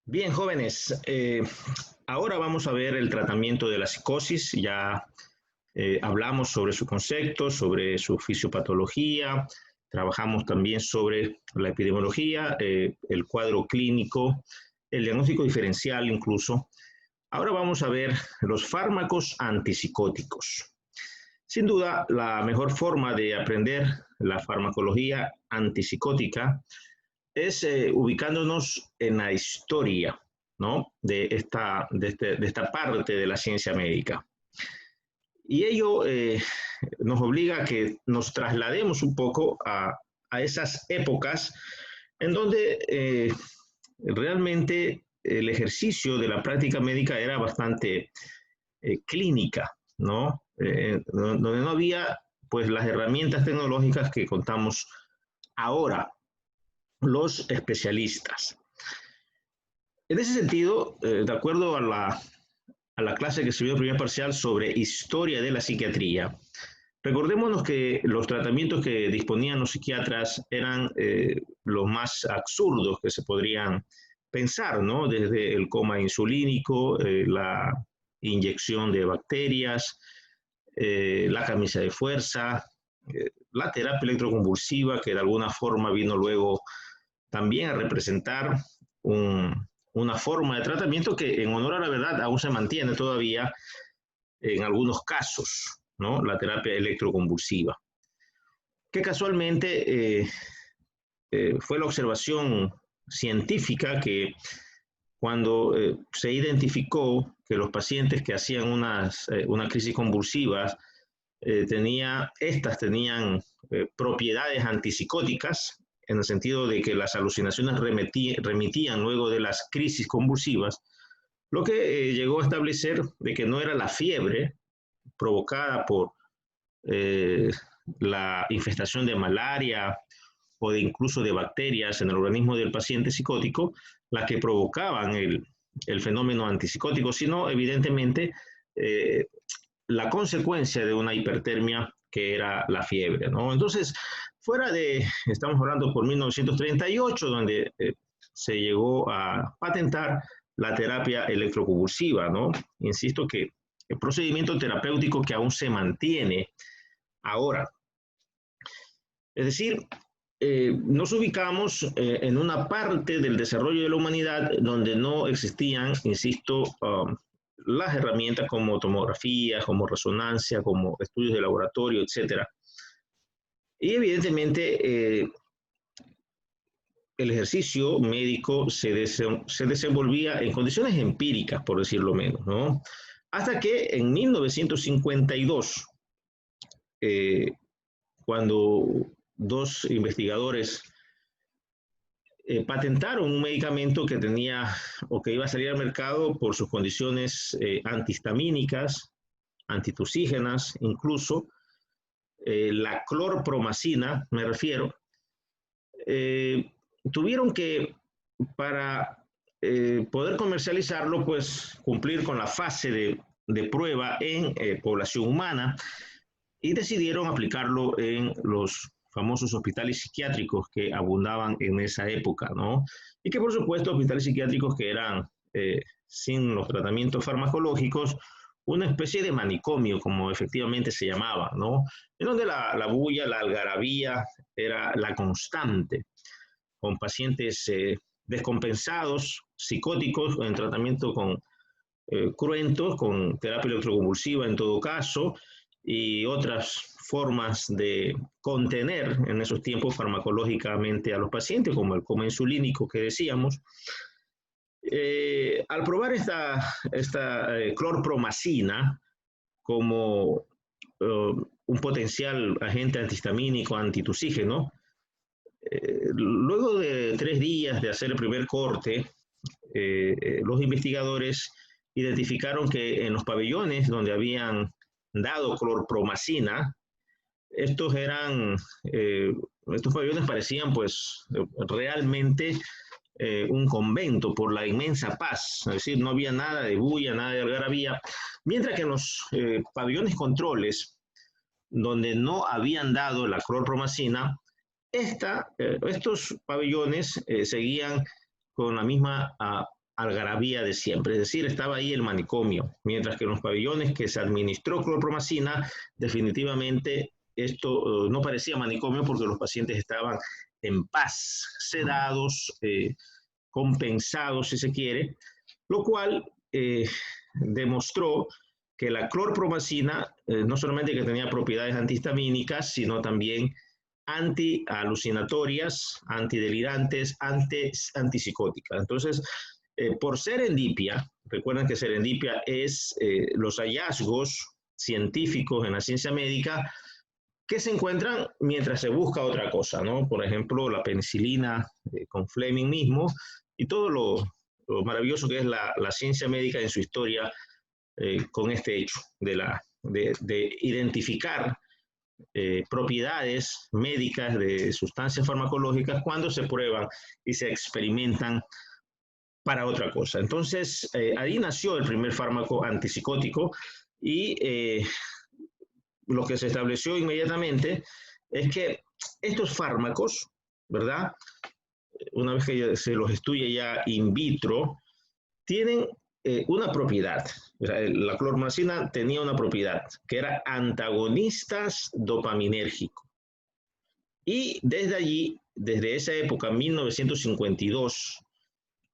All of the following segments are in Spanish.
Bien, jóvenes, ahora vamos a ver el tratamiento de la psicosis. Ya hablamos sobre su concepto, sobre su fisiopatología, trabajamos también sobre la epidemiología, el cuadro clínico, el diagnóstico diferencial incluso. Ahora vamos a ver los fármacos antipsicóticos. Sin duda, la mejor forma de aprender la farmacología antipsicótica es ubicándonos en la historia, ¿no? de esta parte de la ciencia médica. Y ello nos obliga a que nos traslademos un poco a esas épocas en donde realmente el ejercicio de la práctica médica era bastante clínica, ¿no? Donde no había pues las herramientas tecnológicas que contamos ahora los especialistas. En ese sentido, de acuerdo a la clase que se vio en primer parcial sobre historia de la psiquiatría, recordémonos que los tratamientos que disponían los psiquiatras eran los más absurdos que se podrían pensar, ¿no? Desde el coma insulínico, la inyección de bacterias, la camisa de fuerza, la terapia electroconvulsiva, que de alguna forma vino luego también a representar una forma de tratamiento que, en honor a la verdad, aún se mantiene todavía en algunos casos, ¿no? La terapia electroconvulsiva, que casualmente fue la observación científica que cuando se identificó que los pacientes que hacían una crisis convulsiva tenían propiedades antipsicóticas, en el sentido de que las alucinaciones remitían luego de las crisis convulsivas, lo que llegó a establecer de que no era la fiebre provocada por la infestación de malaria o de incluso de bacterias en el organismo del paciente psicótico las que provocaban el fenómeno antipsicótico, sino evidentemente la consecuencia de una hipertermia que era la fiebre, ¿no? Entonces, estamos hablando por 1938, donde se llegó a patentar la terapia electroconvulsiva, ¿no? Insisto que el procedimiento terapéutico que aún se mantiene ahora. Es decir, nos ubicamos en una parte del desarrollo de la humanidad donde no existían, insisto, las herramientas como tomografía, como resonancia, como estudios de laboratorio, etcétera. Y evidentemente el ejercicio médico se desenvolvía en condiciones empíricas, por decirlo menos, ¿no? Hasta que en 1952, cuando dos investigadores patentaron un medicamento que tenía o que iba a salir al mercado por sus condiciones antihistamínicas, antitusígenas, incluso la clorpromacina, me refiero, tuvieron que, para poder comercializarlo, pues cumplir con la fase de prueba en población humana y decidieron aplicarlo en los famosos hospitales psiquiátricos que abundaban en esa época, ¿no? Y que por supuesto hospitales psiquiátricos que eran, sin los tratamientos farmacológicos, una especie de manicomio, como efectivamente se llamaba, ¿no? En donde la bulla, la algarabía era la constante, con pacientes descompensados, psicóticos, en tratamiento con cruentos, con terapia electroconvulsiva en todo caso, y otras formas de contener en esos tiempos farmacológicamente a los pacientes, como el coma insulínico que decíamos. Al probar esta clorpromacina como un potencial agente antihistamínico, antitusígeno, luego de 3 días de hacer el primer corte, los investigadores identificaron que en los pabellones donde habían dado clorpromacina, estos pabellones parecían pues realmente un convento por la inmensa paz, es decir, no había nada de bulla, nada de algarabía, mientras que en los pabellones controles, donde no habían dado la clorpromacina, estos pabellones seguían con la misma algarabía de siempre, es decir, estaba ahí el manicomio, mientras que en los pabellones que se administró clorpromacina, definitivamente esto no parecía manicomio porque los pacientes estaban en paz, sedados, compensados, si se quiere, lo cual demostró que la clorpromacina no solamente que tenía propiedades antihistamínicas, sino también antialucinatorias, antidelirantes, antipsicóticas. Entonces, por serendipia, recuerden que serendipia es los hallazgos científicos en la ciencia médica que se encuentran mientras se busca otra cosa, ¿no? Por ejemplo, la penicilina con Fleming mismo y todo lo maravilloso que es la ciencia médica en su historia con este hecho de identificar propiedades médicas de sustancias farmacológicas cuando se prueban y se experimentan para otra cosa. Entonces, ahí nació el primer fármaco antipsicótico y lo que se estableció inmediatamente es que estos fármacos, ¿verdad? Una vez que se los estudia ya in vitro, tienen una propiedad. O sea, la clorpromacina tenía una propiedad, que era antagonistas dopaminérgicos. Y desde allí, desde esa época, 1952,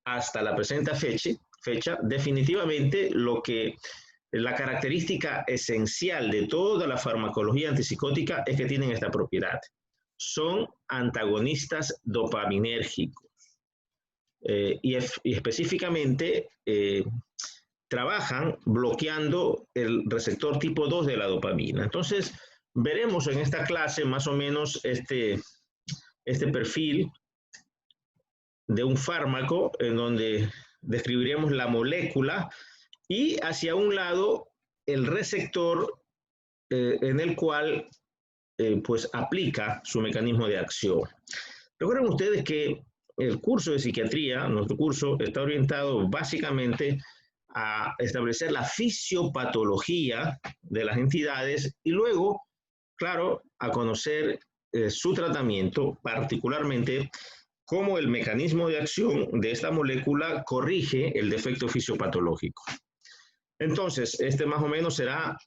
hasta la presente fecha, definitivamente la característica esencial de toda la farmacología antipsicótica es que tienen esta propiedad. Son antagonistas dopaminérgicos. Y específicamente trabajan bloqueando el receptor tipo 2 de la dopamina. Entonces, veremos en esta clase más o menos este perfil de un fármaco en donde describiremos la molécula y hacia un lado el receptor en el cual pues aplica su mecanismo de acción. Recuerden ustedes que el curso de psiquiatría, nuestro curso, está orientado básicamente a establecer la fisiopatología de las entidades y luego, claro, a conocer su tratamiento, particularmente cómo el mecanismo de acción de esta molécula corrige el defecto fisiopatológico. Entonces, este más o menos será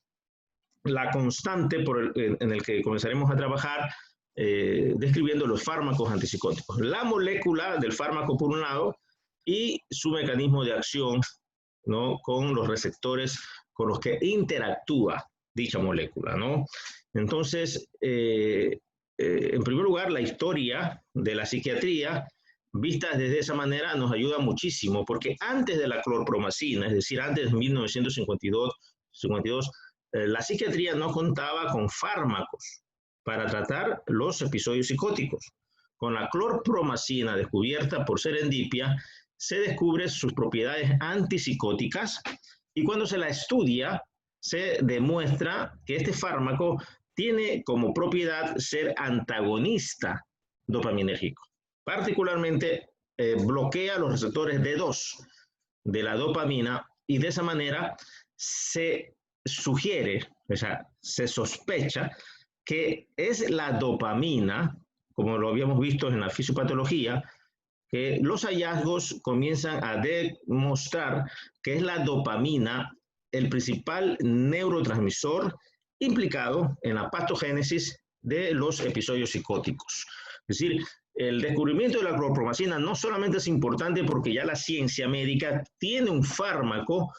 la constante en el que comenzaremos a trabajar describiendo los fármacos antipsicóticos. La molécula del fármaco por un lado y su mecanismo de acción, ¿no? Con los receptores con los que interactúa dicha molécula, ¿no? Entonces, en primer lugar, la historia de la psiquiatría vista desde esa manera nos ayuda muchísimo, porque antes de la clorpromacina, es decir, antes de 1952, la psiquiatría no contaba con fármacos para tratar los episodios psicóticos. Con la clorpromacina descubierta por serendipia, se descubren sus propiedades antipsicóticas y cuando se la estudia, se demuestra que este fármaco tiene como propiedad ser antagonista dopaminérgico. Particularmente bloquea los receptores D2 de la dopamina y de esa manera se sugiere, o sea, se sospecha que es la dopamina, como lo habíamos visto en la fisiopatología, que los hallazgos comienzan a demostrar que es la dopamina el principal neurotransmisor implicado en la patogénesis de los episodios psicóticos. Es decir, el descubrimiento de la clorpromacina no solamente es importante porque ya la ciencia médica tiene un fármaco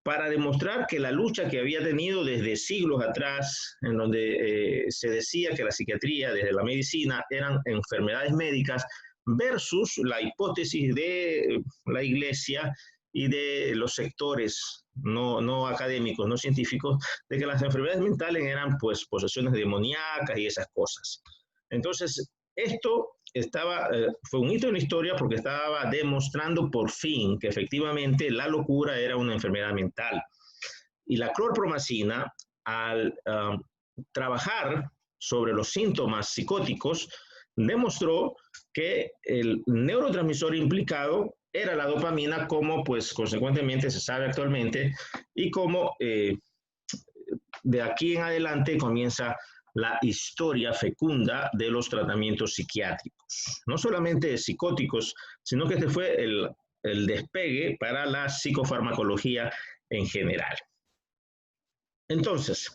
para demostrar que la lucha que había tenido desde siglos atrás, en donde se decía que la psiquiatría, desde la medicina, eran enfermedades médicas, versus la hipótesis de la iglesia y de los sectores no académicos, no científicos, de que las enfermedades mentales eran pues posesiones demoníacas y esas cosas. Entonces, esto fue un hito en la historia porque estaba demostrando por fin que efectivamente la locura era una enfermedad mental. Y la clorpromacina, al trabajar sobre los síntomas psicóticos, demostró que el neurotransmisor implicado era la dopamina, como pues consecuentemente se sabe actualmente, y como de aquí en adelante comienza la historia fecunda de los tratamientos psiquiátricos. No solamente psicóticos, sino que este fue el despegue para la psicofarmacología en general. Entonces,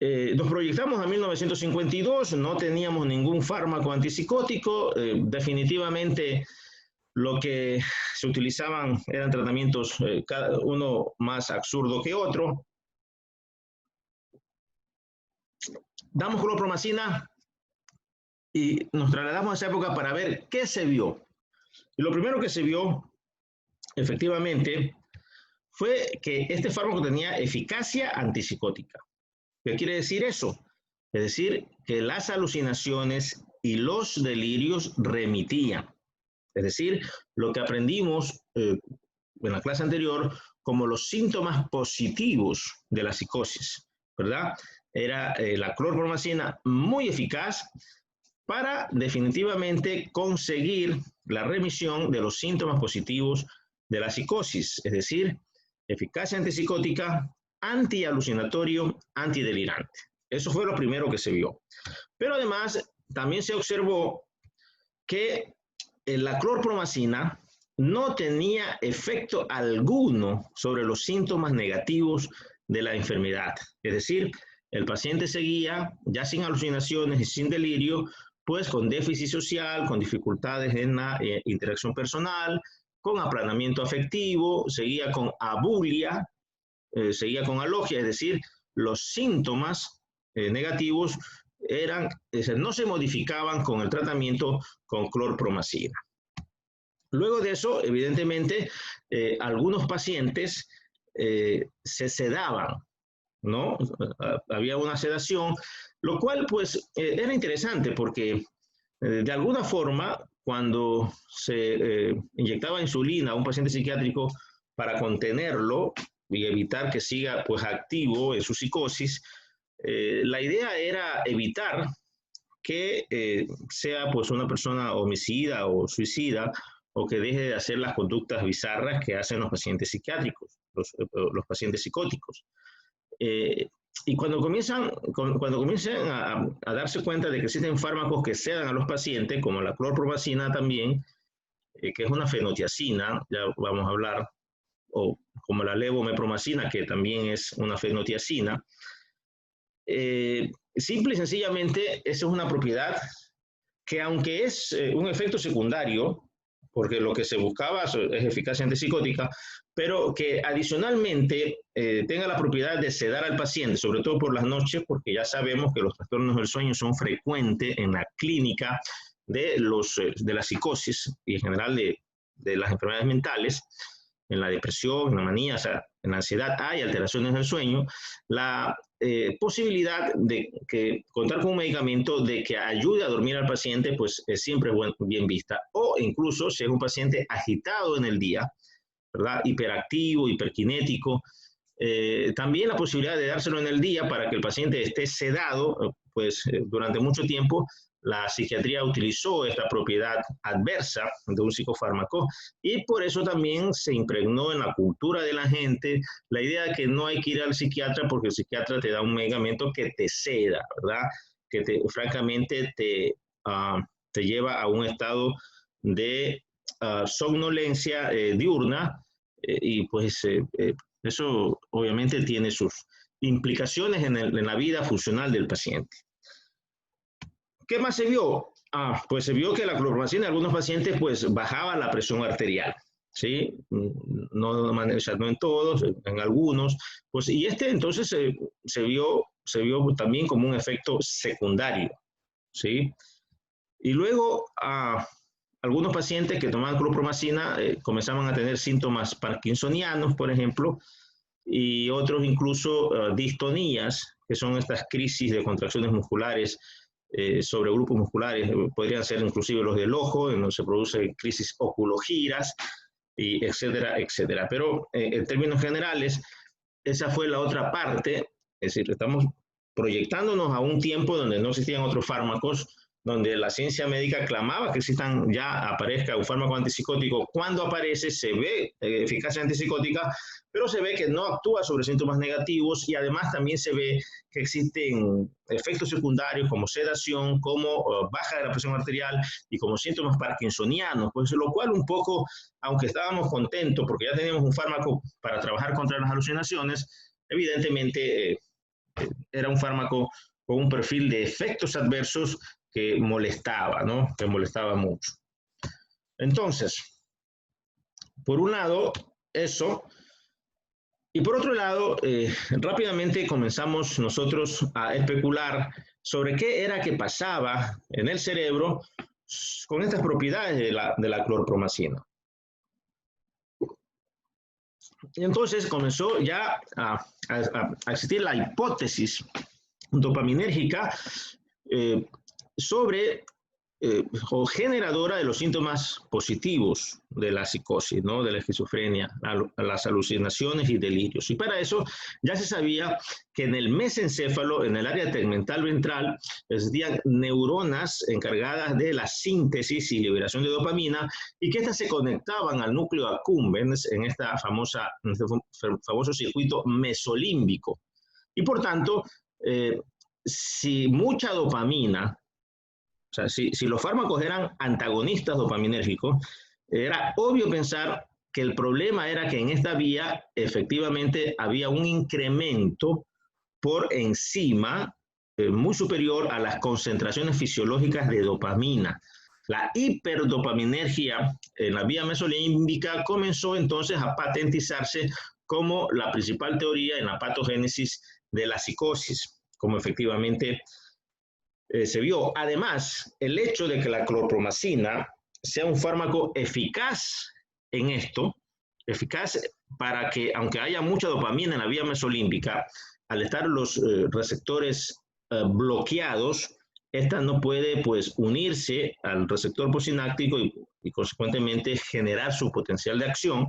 nos proyectamos a 1952, no teníamos ningún fármaco antipsicótico, definitivamente lo que se utilizaban eran tratamientos, cada uno más absurdo que otro. Damos clorpromacina y nos trasladamos a esa época para ver qué se vio. Y lo primero que se vio, efectivamente, fue que este fármaco tenía eficacia antipsicótica. ¿Qué quiere decir eso? Es decir, que las alucinaciones y los delirios remitían. Es decir, lo que aprendimos en la clase anterior como los síntomas positivos de la psicosis, ¿verdad? Era la clorpromacina muy eficaz para definitivamente conseguir la remisión de los síntomas positivos de la psicosis, es decir, eficacia antipsicótica, antialucinatorio, antidelirante. Eso fue lo primero que se vio. Pero además, también se observó que la clorpromacina no tenía efecto alguno sobre los síntomas negativos de la enfermedad. Es decir, el paciente seguía ya sin alucinaciones y sin delirio, pues con déficit social, con dificultades en la interacción personal, con aplanamiento afectivo, seguía con abulia, seguía con alogia, es decir, los síntomas negativos no se modificaban con el tratamiento con clorpromacina. Luego de eso, evidentemente, algunos pacientes se sedaban, ¿no? Había una sedación, lo cual pues era interesante porque de alguna forma cuando se inyectaba insulina a un paciente psiquiátrico para contenerlo y evitar que siga pues activo en su psicosis, la idea era evitar que sea pues una persona homicida o suicida o que deje de hacer las conductas bizarras que hacen los pacientes psiquiátricos, los pacientes psicóticos. Y cuando comienzan a darse cuenta de que existen fármacos que sedan a los pacientes, como la clorpromacina también, que es una fenotiazina, ya vamos a hablar, o como la levomepromacina, que también es una fenotiazina, simple y sencillamente esa es una propiedad que aunque es un efecto secundario, porque lo que se buscaba es eficacia antipsicótica, pero que adicionalmente tenga la propiedad de sedar al paciente, sobre todo por las noches, porque ya sabemos que los trastornos del sueño son frecuentes en la clínica de la psicosis y en general de las enfermedades mentales, en la depresión, en la manía, o sea, en la ansiedad hay alteraciones del sueño, la posibilidad de contar con un medicamento de que ayude a dormir al paciente, pues es siempre bien vista. O incluso si es un paciente agitado en el día, ¿verdad? Hiperactivo, hiperkinético, también la posibilidad de dárselo en el día para que el paciente esté sedado, pues durante mucho tiempo la psiquiatría utilizó esta propiedad adversa de un psicofármaco y por eso también se impregnó en la cultura de la gente la idea de que no hay que ir al psiquiatra porque el psiquiatra te da un medicamento que te seda, ¿verdad? Que francamente te lleva a un estado de somnolencia diurna y pues eso obviamente tiene sus implicaciones en la vida funcional del paciente. ¿Qué más se vio? Pues se vio que la clorpromacina en algunos pacientes pues bajaba la presión arterial, ¿sí? No en todos, en algunos, pues y entonces se vio también como un efecto secundario, ¿sí? Y luego algunos pacientes que tomaban clorpromacina comenzaban a tener síntomas parkinsonianos, por ejemplo, y otros incluso distonías, que son estas crisis de contracciones musculares sobre grupos musculares, podrían ser inclusive los del ojo, en donde se producen crisis oculogiras, y etcétera, etcétera. Pero en términos generales, esa fue la otra parte, es decir, estamos proyectándonos a un tiempo donde no existían otros fármacos, donde la ciencia médica clamaba que aparezca un fármaco antipsicótico. Cuando aparece se ve eficacia antipsicótica, pero se ve que no actúa sobre síntomas negativos y además también se ve que existen efectos secundarios como sedación, como baja de la presión arterial y como síntomas parkinsonianos, pues lo cual un poco, aunque estábamos contentos porque ya teníamos un fármaco para trabajar contra las alucinaciones, evidentemente era un fármaco con un perfil de efectos adversos que molestaba, ¿no? Que molestaba mucho. Entonces, por un lado, eso, y por otro lado, rápidamente comenzamos nosotros a especular sobre qué era que pasaba en el cerebro con estas propiedades de la clorpromacina. Y entonces comenzó ya a existir la hipótesis dopaminérgica sobre o generadora de los síntomas positivos de la psicosis, ¿no? De la esquizofrenia, las alucinaciones y delirios. Y para eso ya se sabía que en el mesencéfalo, en el área tegmental ventral, existían neuronas encargadas de la síntesis y liberación de dopamina y que estas se conectaban al núcleo accumbens en este famoso circuito mesolímbico. Y por tanto, si mucha dopamina, o sea, si los fármacos eran antagonistas dopaminérgicos, era obvio pensar que el problema era que en esta vía efectivamente había un incremento por encima muy superior a las concentraciones fisiológicas de dopamina. La hiperdopaminergia en la vía mesolímbica comenzó entonces a patentizarse como la principal teoría en la patogénesis de la psicosis, como efectivamente se vio. Además, el hecho de que la clorpromacina sea un fármaco eficaz en esto, eficaz para que, aunque haya mucha dopamina en la vía mesolímbica, al estar los receptores bloqueados, esta no puede pues unirse al receptor postsináptico y consecuentemente generar su potencial de acción,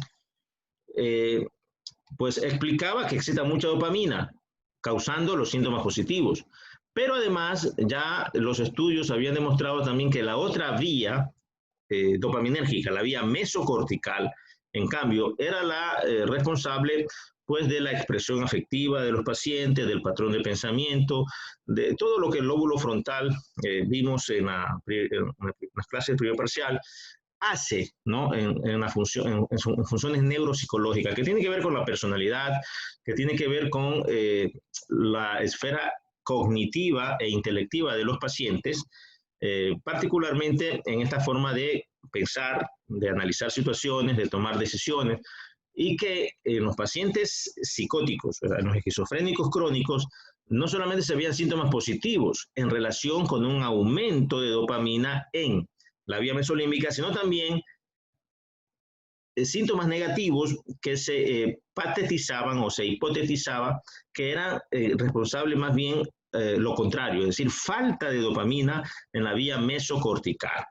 pues explicaba que excita mucha dopamina, causando los síntomas positivos. Pero además ya los estudios habían demostrado también que la otra vía dopaminérgica, la vía mesocortical, en cambio, era la responsable pues de la expresión afectiva de los pacientes, del patrón de pensamiento, de todo lo que el lóbulo frontal vimos en las clases de primer parcial, hace, ¿no? en funciones neuropsicológicas, que tiene que ver con la personalidad, que tiene que ver con la esfera cognitiva e intelectiva de los pacientes, particularmente en esta forma de pensar, de analizar situaciones, de tomar decisiones, y que en los pacientes psicóticos, en los esquizofrénicos crónicos, no solamente se veían síntomas positivos en relación con un aumento de dopamina en la vía mesolímbica, sino también síntomas negativos que se patetizaban o se hipotetizaba que eran responsables más bien lo contrario, es decir, falta de dopamina en la vía mesocortical.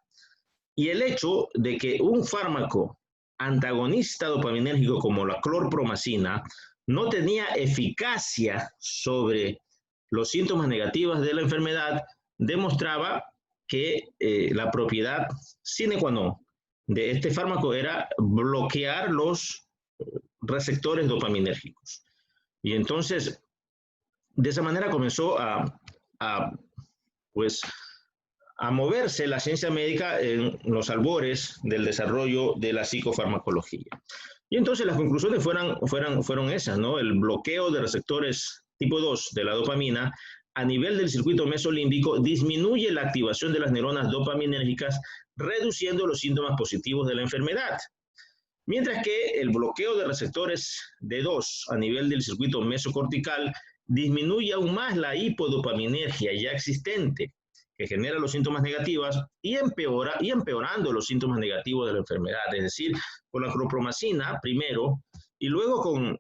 Y el hecho de que un fármaco antagonista dopaminérgico como la clorpromacina no tenía eficacia sobre los síntomas negativos de la enfermedad demostraba que la propiedad sine qua non de este fármaco era bloquear los receptores dopaminérgicos. Y entonces, de esa manera comenzó pues, a moverse la ciencia médica en los albores del desarrollo de la psicofarmacología. Y entonces las conclusiones fueron esas, ¿no? El bloqueo de receptores tipo 2 de la dopamina a nivel del circuito mesolímbico disminuye la activación de las neuronas dopaminérgicas, reduciendo los síntomas positivos de la enfermedad. Mientras que el bloqueo de receptores D2 a nivel del circuito mesocortical disminuye aún más la hipodopaminergia ya existente, que genera los síntomas negativos y empeorando los síntomas negativos de la enfermedad. Es decir, con la clorpromacina primero y luego con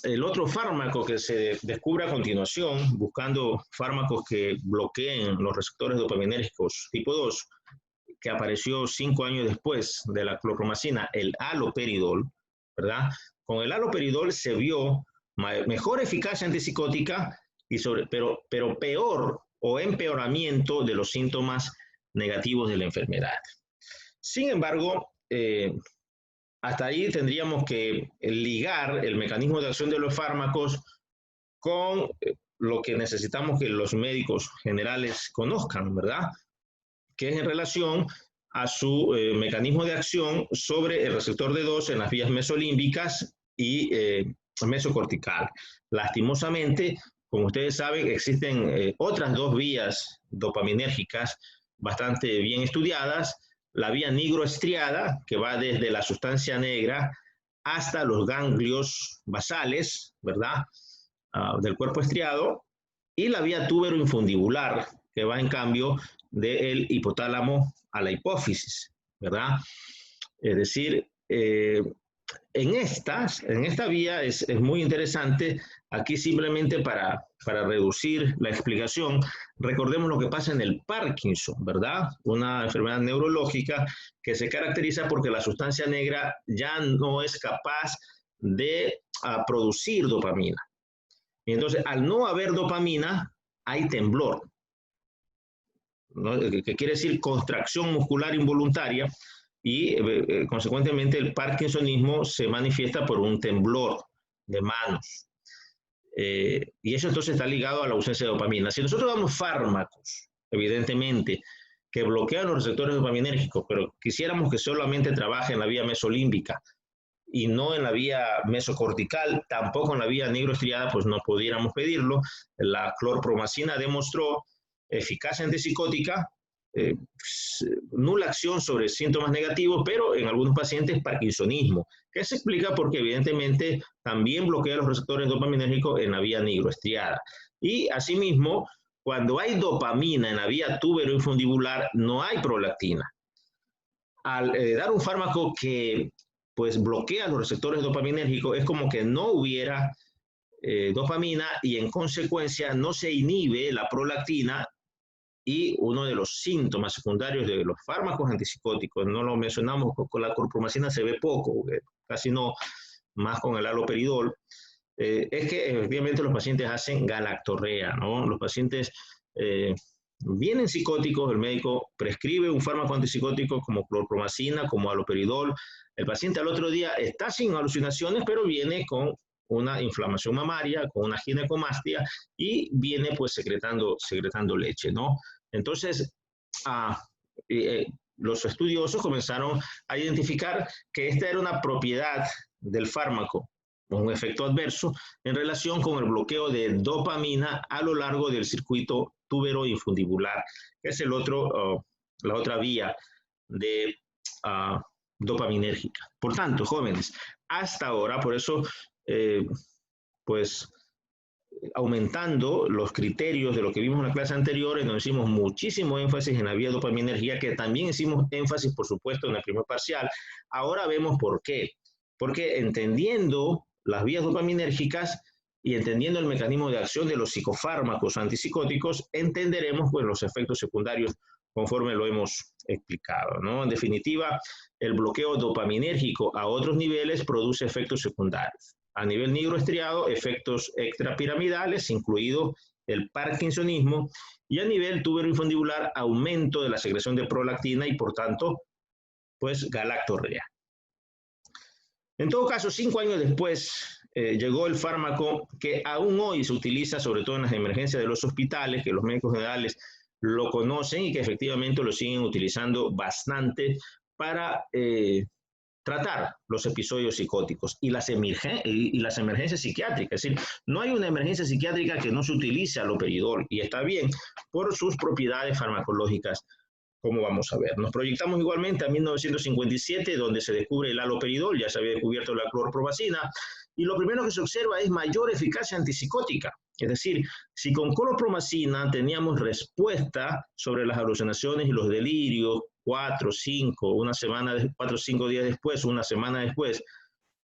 el otro fármaco que se descubre a continuación, buscando fármacos que bloqueen los receptores dopaminérgicos tipo 2, que apareció 5 años después de la clorpromacina, el haloperidol, ¿verdad? Con el haloperidol se vio mejor eficacia antipsicótica, pero peor o empeoramiento de los síntomas negativos de la enfermedad. Sin embargo, hasta ahí tendríamos que ligar el mecanismo de acción de los fármacos con lo que necesitamos que los médicos generales conozcan, ¿verdad? Que es en relación a su mecanismo de acción sobre el receptor D2 en las vías mesolímbicas y mesocortical. Lastimosamente, como ustedes saben, existen otras dos vías dopaminérgicas bastante bien estudiadas, la vía nigroestriada, que va desde la sustancia negra hasta los ganglios basales, ¿verdad? Del cuerpo estriado, y la vía túbero-infundibular, que va en cambio del hipotálamo a la hipófisis, ¿verdad? Es decir, en esta vía es muy interesante. Aquí simplemente para reducir la explicación, recordemos lo que pasa en el Parkinson, ¿verdad? Una enfermedad neurológica que se caracteriza porque la sustancia negra ya no es capaz de producir dopamina. Y entonces, al no haber dopamina, hay temblor, ¿no? Que quiere decir contracción muscular involuntaria, y consecuentemente el parkinsonismo se manifiesta por un temblor de manos. Y eso entonces está ligado a la ausencia de dopamina. Si nosotros damos fármacos, evidentemente, que bloquean los receptores dopaminérgicos, pero quisiéramos que solamente trabaje en la vía mesolímbica y no en la vía mesocortical, tampoco en la vía nigroestriada, pues no pudiéramos pedirlo. La clorpromacina demostró eficacia antipsicótica, nula acción sobre síntomas negativos, pero en algunos pacientes parkinsonismo, que se explica porque evidentemente también bloquea los receptores dopaminérgicos en la vía nigroestriada. Y asimismo, cuando hay dopamina en la vía túbero-infundibular, no hay prolactina. Al dar un fármaco que pues bloquea los receptores dopaminérgicos, es como que no hubiera dopamina, y en consecuencia no se inhibe la prolactina, y uno de los síntomas secundarios de los fármacos antipsicóticos, no lo mencionamos, con la clorpromacina se ve poco, casi no, más con el haloperidol, es que efectivamente los pacientes hacen galactorrea, ¿no? Los pacientes vienen psicóticos, el médico prescribe un fármaco antipsicótico como clorpromacina, como haloperidol, el paciente al otro día está sin alucinaciones, pero viene con una inflamación mamaria, con una ginecomastia, y viene pues secretando leche, ¿no? Entonces, los estudiosos comenzaron a identificar que esta era una propiedad del fármaco, un efecto adverso en relación con el bloqueo de dopamina a lo largo del circuito túbero-infundibular, que es la otra vía de dopaminérgica. Por tanto, jóvenes, hasta ahora, por eso, pues, aumentando los criterios de lo que vimos en la clase anterior, en donde hicimos muchísimo énfasis en la vía dopaminergia, que también hicimos énfasis, por supuesto, en el primer parcial. Ahora vemos por qué. Porque entendiendo las vías dopaminérgicas y entendiendo el mecanismo de acción de los psicofármacos antipsicóticos, entenderemos pues los efectos secundarios conforme lo hemos explicado, ¿no? En definitiva, el bloqueo dopaminérgico a otros niveles produce efectos secundarios. A nivel nigroestriado, efectos extrapiramidales, incluido el parkinsonismo, y a nivel túbero-infundibular, aumento de la secreción de prolactina y, por tanto, pues galactorrea. En todo caso, 5 años después, llegó el fármaco que aún hoy se utiliza, sobre todo en las emergencias de los hospitales, que los médicos generales lo conocen y que efectivamente lo siguen utilizando bastante para tratar los episodios psicóticos y las emergencias psiquiátricas. Es decir, no hay una emergencia psiquiátrica que no se utilice haloperidol, y está bien por sus propiedades farmacológicas, como vamos a ver. Nos proyectamos igualmente a 1957, donde se descubre el haloperidol, ya se había descubierto la clorpromacina, y lo primero que se observa es mayor eficacia antipsicótica. Es decir, si con clorpromacina teníamos respuesta sobre las alucinaciones y los delirios 4 o 5 días después, una semana después,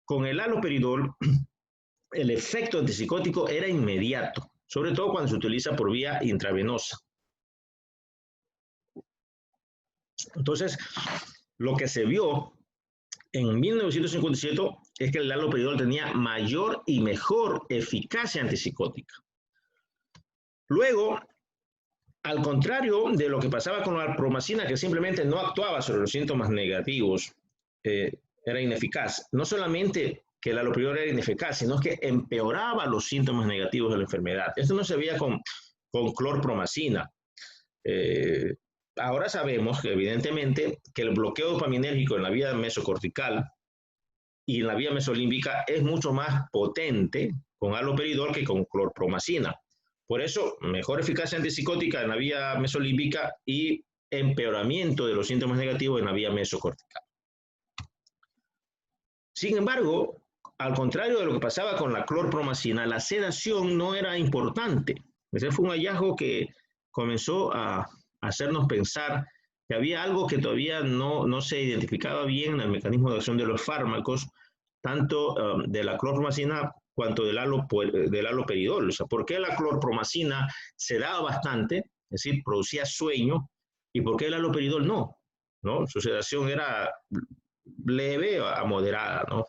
con el haloperidol el efecto antipsicótico era inmediato, sobre todo cuando se utiliza por vía intravenosa. Entonces, lo que se vio en 1957 es que el haloperidol tenía mayor y mejor eficacia antipsicótica. Luego, Al contrario de lo que pasaba con la alpromacina, que simplemente no actuaba sobre los síntomas negativos, era ineficaz. No solamente que el haloperidol era ineficaz, sino que empeoraba los síntomas negativos de la enfermedad. Esto no se veía con clorpromacina. Ahora sabemos que evidentemente que el bloqueo dopaminérgico en la vía mesocortical y en la vía mesolímbica es mucho más potente con haloperidol que con clorpromacina. Por eso, mejor eficacia antipsicótica en la vía mesolímbica y empeoramiento de los síntomas negativos en la vía mesocortical. Sin embargo, al contrario de lo que pasaba con la clorpromacina, la sedación no era importante. Ese fue un hallazgo que comenzó a hacernos pensar que había algo que todavía no se identificaba bien en el mecanismo de acción de los fármacos, tanto de la clorpromacina cuanto del haloperidol. O sea, ¿por qué la clorpromacina sedaba bastante, es decir, producía sueño, y por qué el haloperidol no? Su sedación era leve a moderada, ¿no?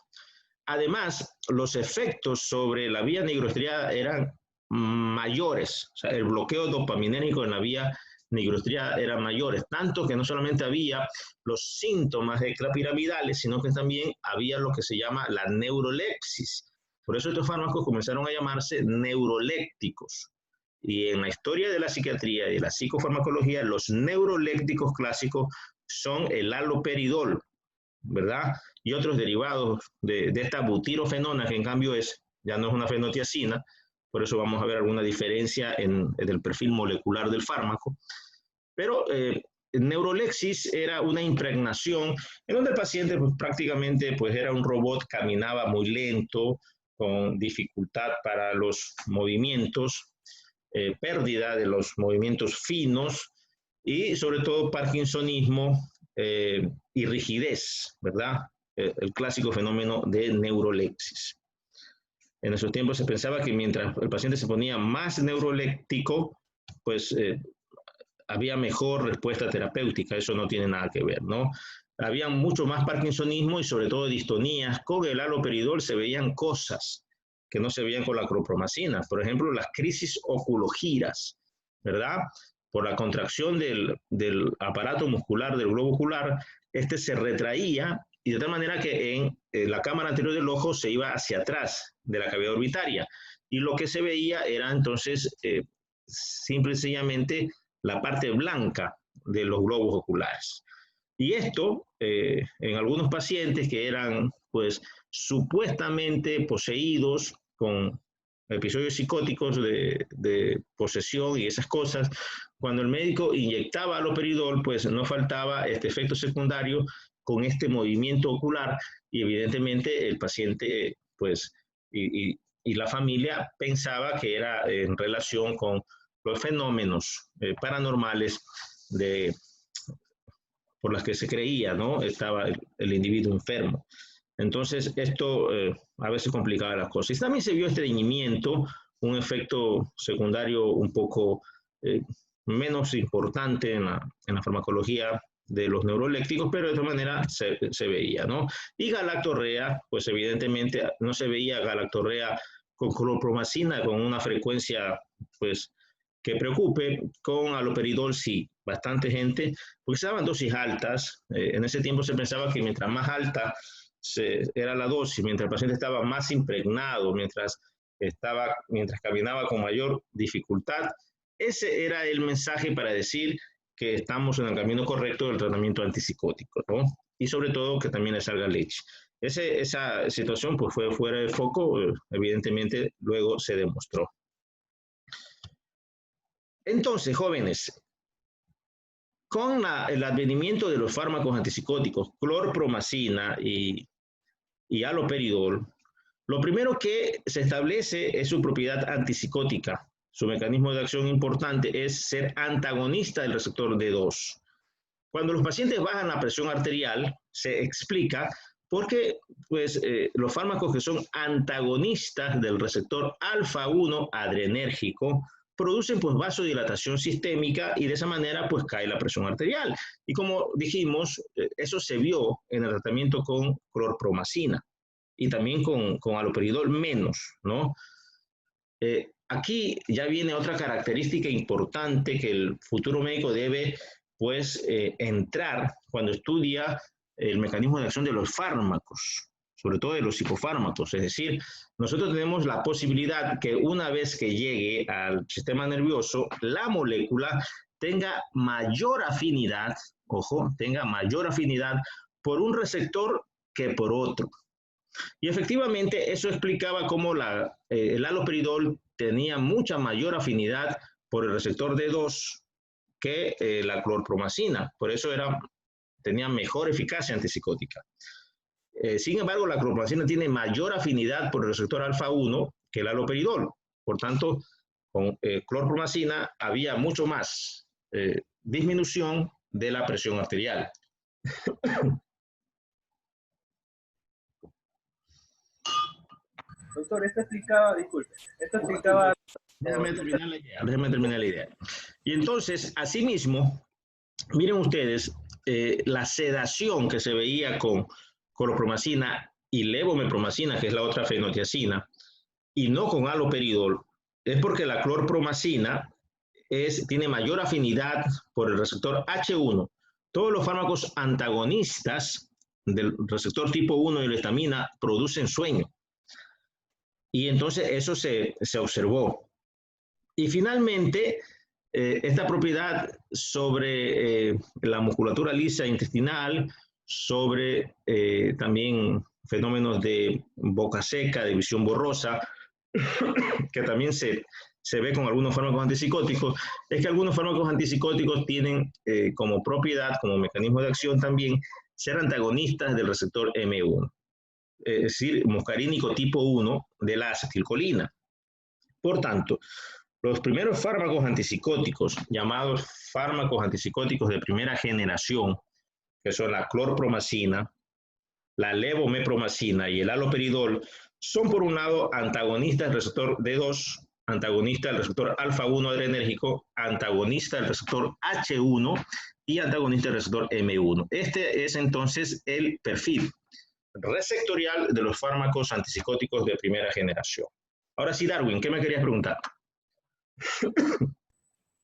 Además, los efectos sobre la vía nigrostriada eran mayores, o sea, el bloqueo dopaminérgico en la vía nigrostriada eran mayores, tanto que no solamente había los síntomas extrapiramidales, sino que también había lo que se llama la neurolepsis. Por eso estos fármacos comenzaron a llamarse neurolépticos. Y en la historia de la psiquiatría y de la psicofarmacología, los neurolépticos clásicos son el haloperidol, ¿verdad? Y otros derivados de esta butirofenona, que en cambio ya no es una fenotiazina, por eso vamos a ver alguna diferencia en el perfil molecular del fármaco. Pero neurolexis era una impregnación en donde el paciente pues, prácticamente pues, era un robot, caminaba muy lento, con dificultad para los movimientos, pérdida de los movimientos finos y sobre todo parkinsonismo, y rigidez, ¿verdad? El clásico fenómeno de neurolexis. En esos tiempos se pensaba que mientras el paciente se ponía más neuroléptico, pues había mejor respuesta terapéutica. Eso no tiene nada que ver, ¿no? Había mucho más parkinsonismo y sobre todo distonías. Con el haloperidol se veían cosas que no se veían con la clorpromacina. Por ejemplo, las crisis oculogiras, ¿verdad? Por la contracción del aparato muscular del globo ocular, este se retraía y de tal manera que en la cámara anterior del ojo se iba hacia atrás de la cavidad orbitaria. Y lo que se veía era entonces simple y sencillamente la parte blanca de los globos oculares. Y esto en algunos pacientes que eran pues supuestamente poseídos con episodios psicóticos de posesión y esas cosas, cuando el médico inyectaba haloperidol, pues no faltaba este efecto secundario con este movimiento ocular y evidentemente el paciente pues y la familia pensaba que era en relación con los fenómenos paranormales por las que se creía, ¿no? Estaba el individuo enfermo. Entonces, esto a veces complicaba las cosas. Y también se vio estreñimiento, un efecto secundario un poco menos importante en la farmacología de los neurolépticos, pero de esta manera se veía, ¿no? Y galactorrea, pues evidentemente no se veía galactorrea con clorpromacina con una frecuencia, pues, que preocupe. Con haloperidol sí, bastante gente, porque se daban dosis altas. En ese tiempo se pensaba que mientras más alta era la dosis, mientras el paciente estaba más impregnado, mientras caminaba con mayor dificultad, ese era el mensaje para decir que estamos en el camino correcto del tratamiento antipsicótico, ¿no? Y sobre todo que también le salga leche. Esa situación pues fue fuera de foco, evidentemente luego se demostró. Entonces, jóvenes, con el advenimiento de los fármacos antipsicóticos, clorpromacina y haloperidol, lo primero que se establece es su propiedad antipsicótica. Su mecanismo de acción importante es ser antagonista del receptor D2. Cuando los pacientes bajan la presión arterial, se explica porque pues, los fármacos que son antagonistas del receptor alfa-1 adrenérgico producen pues, vasodilatación sistémica y de esa manera pues, cae la presión arterial. Y como dijimos, eso se vio en el tratamiento con clorpromacina y también con haloperidol menos, ¿no? Aquí ya viene otra característica importante que el futuro médico debe, pues, entrar cuando estudia el mecanismo de acción de los fármacos, sobre todo de los psicofármacos. Es decir, nosotros tenemos la posibilidad que una vez que llegue al sistema nervioso, la molécula tenga mayor afinidad, ojo, tenga mayor afinidad por un receptor que por otro. Y efectivamente eso explicaba cómo el haloperidol tenía mucha mayor afinidad por el receptor D2 que la clorpromacina. Por eso tenía mejor eficacia antipsicótica. Sin embargo, la clorpromacina tiene mayor afinidad por el receptor alfa 1 que el haloperidol. Por tanto, con clorpromacina había mucho más disminución de la presión arterial. Doctor, esto explicaba... Déjame terminar la idea. Y entonces, asimismo, miren ustedes, la sedación que se veía con clorpromacina y levomepromacina, que es la otra fenotiazina, y no con haloperidol, es porque la clorpromacina tiene mayor afinidad por el receptor H1. Todos los fármacos antagonistas del receptor tipo 1 de la histamina producen sueño. Y entonces eso se observó. Y finalmente, esta propiedad sobre la musculatura lisa intestinal, sobre también fenómenos de boca seca, de visión borrosa, que también se ve con algunos fármacos antipsicóticos, es que algunos fármacos antipsicóticos tienen como propiedad, como mecanismo de acción también, ser antagonistas del receptor M1. Es decir, muscarínico tipo 1 de la acetilcolina. Por tanto, los primeros fármacos antipsicóticos, llamados fármacos antipsicóticos de primera generación, que son la clorpromacina, la levomepromacina y el haloperidol, son por un lado antagonistas del receptor D2, antagonista del receptor alfa-1 adrenérgico, antagonista del receptor H1 y antagonista del receptor M1. Este es entonces el perfil receptorial de los fármacos antipsicóticos de primera generación. Ahora sí, Darwin, ¿qué me querías preguntar?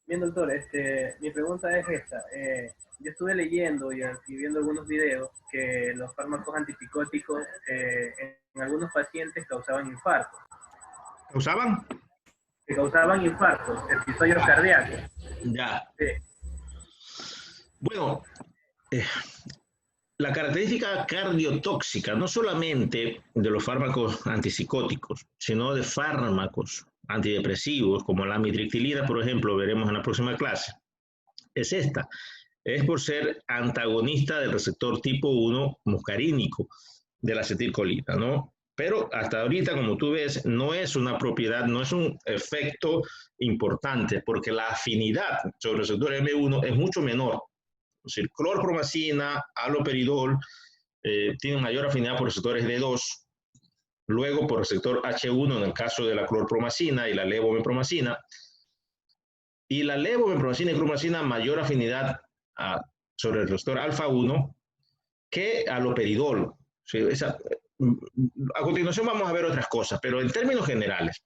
Bien, doctor, mi pregunta es esta. Yo estuve leyendo y viendo algunos videos que los fármacos antipsicóticos en algunos pacientes causaban infartos. ¿Causaban? Que causaban infartos, episodios cardíacos. Ya. Sí. Bueno, la característica cardiotóxica, no solamente de los fármacos antipsicóticos, sino de fármacos antidepresivos, como la amitriptilina, por ejemplo, veremos en la próxima clase, es esta. Es por ser antagonista del receptor tipo 1 muscarínico de la acetilcolina, ¿no? Pero hasta ahorita, como tú ves, no es una propiedad, no es un efecto importante, porque la afinidad sobre el receptor M1 es mucho menor. Es decir, clorpromacina, haloperidol, tienen mayor afinidad por receptores D2, luego por receptor H1 en el caso de la clorpromacina y la levomepromacina, y la levomepromacina y clorpromacina mayor afinidad sobre el receptor alfa-1 que haloperidol. ¿Sí? A continuación vamos a ver otras cosas, pero en términos generales,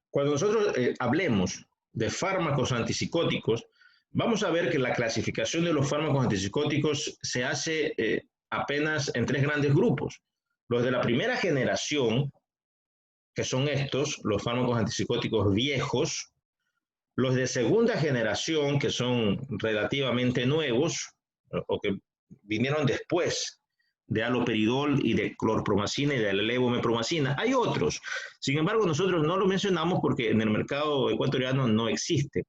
cuando nosotros hablemos de fármacos antipsicóticos, vamos a ver que la clasificación de los fármacos antipsicóticos se hace apenas en tres grandes grupos. Los de la primera generación, que son estos, los fármacos antipsicóticos viejos. Los de segunda generación, que son relativamente nuevos, o que vinieron después de haloperidol y de clorpromacina y de levomepromacina. Hay otros. Sin embargo, nosotros no lo mencionamos porque en el mercado ecuatoriano no existe.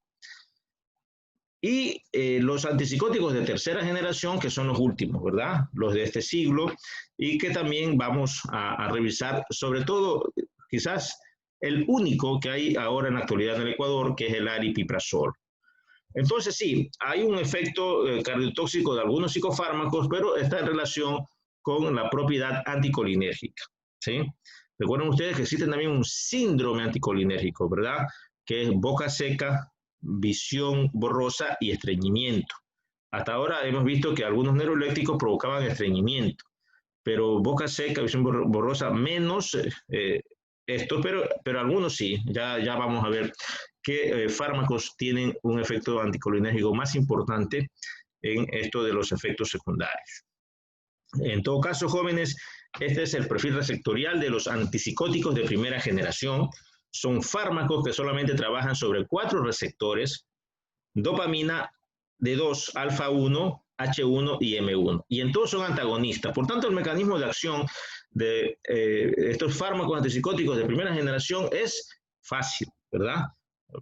Y los antipsicóticos de tercera generación, que son los últimos, ¿verdad? Los de este siglo, y que también vamos a revisar, sobre todo, quizás el único que hay ahora en la actualidad en el Ecuador, que es el aripiprazol. Entonces, sí, hay un efecto cardiotóxico de algunos psicofármacos, pero está en relación con la propiedad anticolinérgica, ¿sí? Recuerden ustedes que existe también un síndrome anticolinérgico, ¿verdad? Que es boca seca, visión borrosa y estreñimiento. Hasta ahora hemos visto que algunos neurolécticos provocaban estreñimiento, pero boca seca, visión borrosa, menos estos, pero algunos sí. Ya vamos a ver qué fármacos tienen un efecto anticolinérgico más importante en esto de los efectos secundarios. En todo caso, jóvenes, este es el perfil receptorial de los antipsicóticos de primera generación. Son fármacos que solamente trabajan sobre 4 receptores: dopamina, D2, alfa 1, H1 y M1. Y en todos son antagonistas. Por tanto, el mecanismo de acción de estos fármacos antipsicóticos de primera generación es fácil, ¿verdad?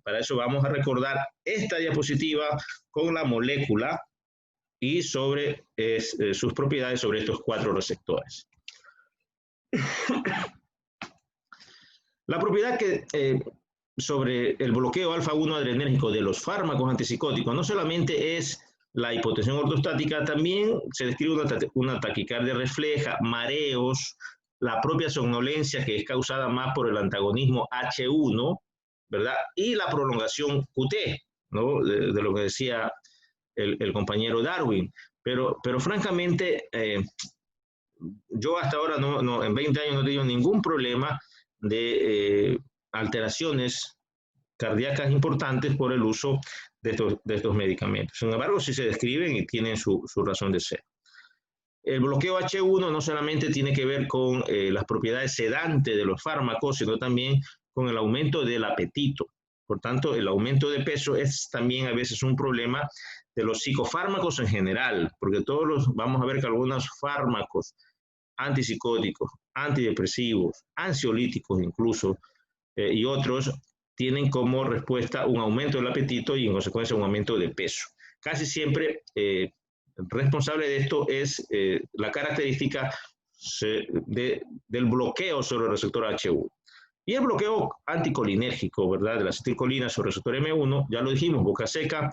Para eso vamos a recordar esta diapositiva con la molécula y sobre sus propiedades sobre estos 4 receptores. La propiedad que sobre el bloqueo alfa-1 adrenérgico de los fármacos antipsicóticos no solamente es la hipotensión ortostática, también se describe una taquicardia refleja, mareos, la propia somnolencia que es causada más por el antagonismo H1, ¿verdad? Y la prolongación QT, ¿no? De lo que decía el compañero Darwin. Pero francamente, yo hasta ahora en 20 años no he tenido ningún problema de alteraciones cardíacas importantes por el uso de estos medicamentos. Sin embargo, sí se describen y tienen su razón de ser. El bloqueo H1 no solamente tiene que ver con las propiedades sedantes de los fármacos, sino también con el aumento del apetito. Por tanto, el aumento de peso es también a veces un problema de los psicofármacos en general, porque vamos a ver que algunos fármacos antipsicóticos, antidepresivos, ansiolíticos incluso, y otros tienen como respuesta un aumento del apetito y en consecuencia un aumento de peso. Casi siempre responsable de esto es la característica del bloqueo sobre el receptor H1. Y el bloqueo anticolinérgico, ¿verdad? De la acetilcolina sobre el receptor M1, ya lo dijimos, boca seca,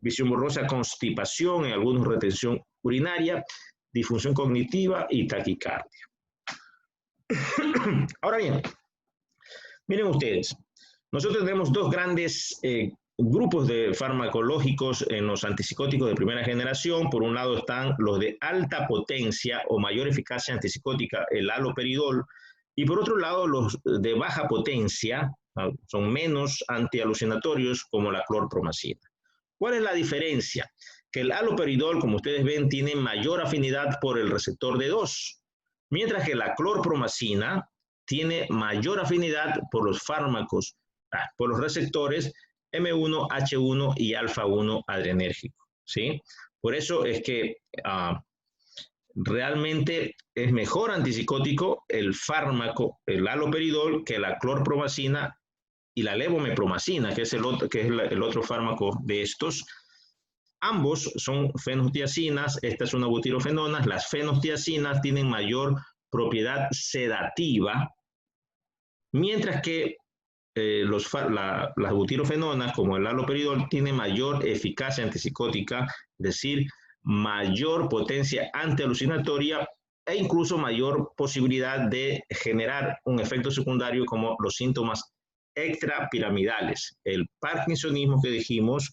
visión borrosa, constipación, en algunos retención urinaria, disfunción cognitiva y taquicardia. Ahora bien, miren ustedes, nosotros tenemos 2 grandes grupos de farmacológicos en los antipsicóticos de primera generación. Por un lado están los de alta potencia o mayor eficacia antipsicótica, el haloperidol, y por otro lado los de baja potencia, son menos antialucinatorios, como la clorpromacina. ¿Cuál es la diferencia? Que el haloperidol, como ustedes ven, tiene mayor afinidad por el receptor D2, mientras que la clorpromacina tiene mayor afinidad por los fármacos, por los receptores M1, H1 y alfa-1 adrenérgico, ¿sí? Por eso es que realmente es mejor antipsicótico el fármaco, el haloperidol, que la clorpromacina y la levomepromacina, que es el otro fármaco de estos. Ambos son fenotiacinas, esta es una butirofenona. Las fenotiacinas tienen mayor propiedad sedativa, mientras que las butirofenonas, como el haloperidol, tienen mayor eficacia antipsicótica, es decir, mayor potencia antialucinatoria e incluso mayor posibilidad de generar un efecto secundario como los síntomas extrapiramidales, el parkinsonismo que dijimos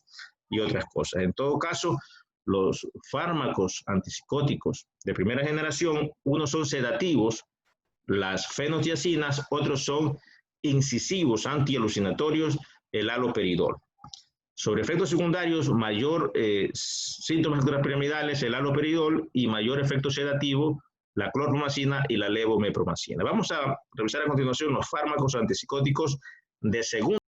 y otras cosas. En todo caso, los fármacos antipsicóticos de primera generación, unos son sedativos, las fenotiacinas, otros son incisivos, antialucinatorios, el haloperidol. Sobre efectos secundarios, mayor síntomas extrapiramidales, el haloperidol, y mayor efecto sedativo, la clorpromacina y la levomepromacina. Vamos a revisar a continuación los fármacos antipsicóticos de segunda